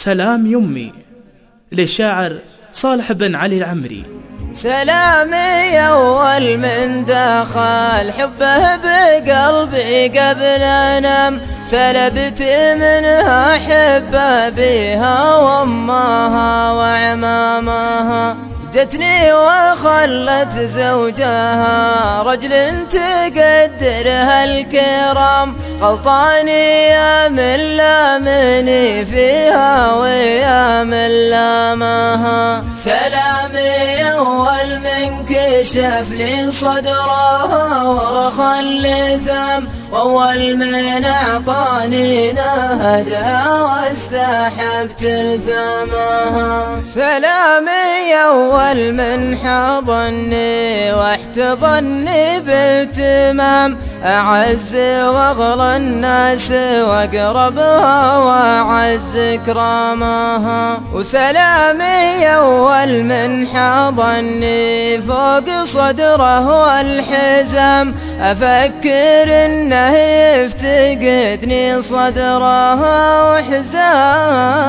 سلام يمي للشاعر صالح بن علي العمري. سلامي أول من دخل حبه بقلبي قبل أنام، سلبت منها حبه بها وأمها وعمامها، جتني وخلت زوجها رجل تقدرها الكرام، غلطاني يا من لامني فيها ويا من لامها. سلامي أول من كشف لي صدرها ورخى اللثام، وأول من أعطاني نهدها واستحبت الثمها. سلامي أول من حضني واحتضني باهتمام، أعز وأغلى الناس وأقربها وأعز كرامها. وسلامي أول من حضني فوق صدره والحزام، أفكر إنه يفتقدني صدرها وحزامها.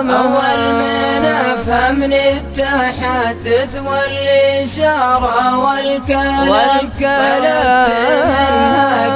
أول من أفهمني التحدث والإشارة والكلام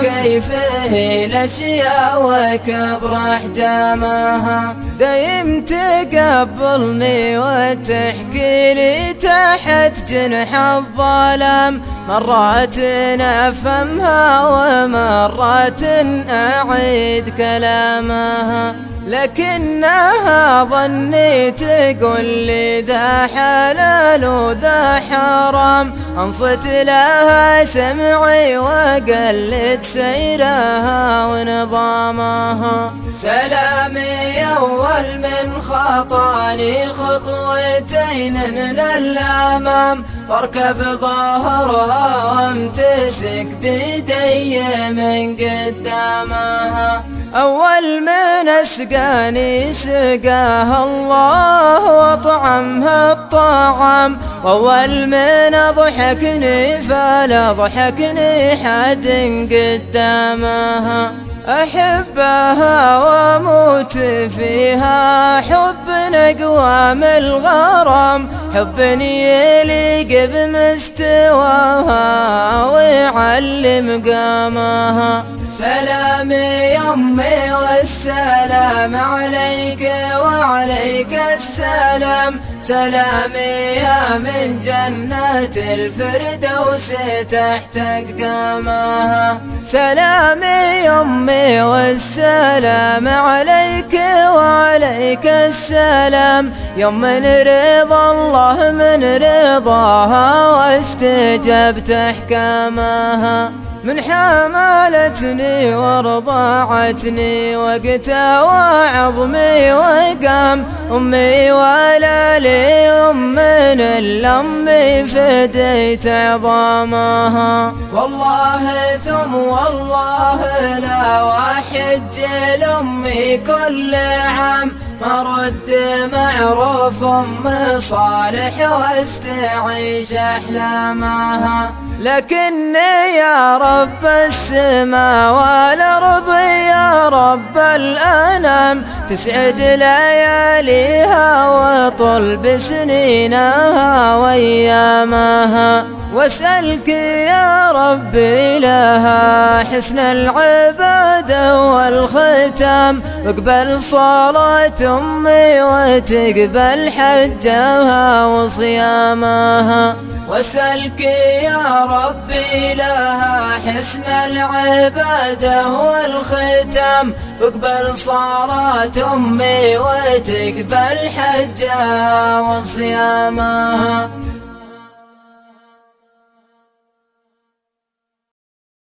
كيف هي الأشياء وكبر أحجامها. دايم تقبلني وتحكي لي تحت جنح الظلام، مرات أفهمها ومرات أعيد كلامها، لكنها ظني تقول لي ذا حلال وذا حرام، أنصت لها سمعي وقلد سيرها ونظامها. سلامي أول من خطاني خطوتين للأمام، واركب ظهرها وامتسك بيدي من قدامها. أول من أسقاني سقاها الله وطعمها الطعام، وأول من أضحكني فلا ضحكني حد قدامها. أحبها وأموت فيها حب أقوى من الغرام، حب يليق بمستواها ويعلم قامها. سلامي يمي والسلام عليك وعليك السلام، سلامي يا من جنة الفردوس تحت أقدامها. سلامي يمي والسلام عليك وعليك السلام، يوم من رضا الله من رضاها واستجبت أحكامها. من حملتني ورضعتني وقت وعظمي وقام، أمي ولا لي أم من الأم فديت عظامها. والله ثم والله لا وحج لأمي كل عام، مرد معروف أم صالح واستعيش أحلامها. لكني يا رب السماء والأرض يا رب الأنام، تسعد لياليها وطل بسنينها وأيامها. واسألك يا ربي لها حسن العبادة والختام، واقبل صلاة أمي وتقبل حجها وصيامها. واسألك يا ربي لها حسن العبادة والختام، واقبل صلاة أمي وتقبل حجها وصيامها.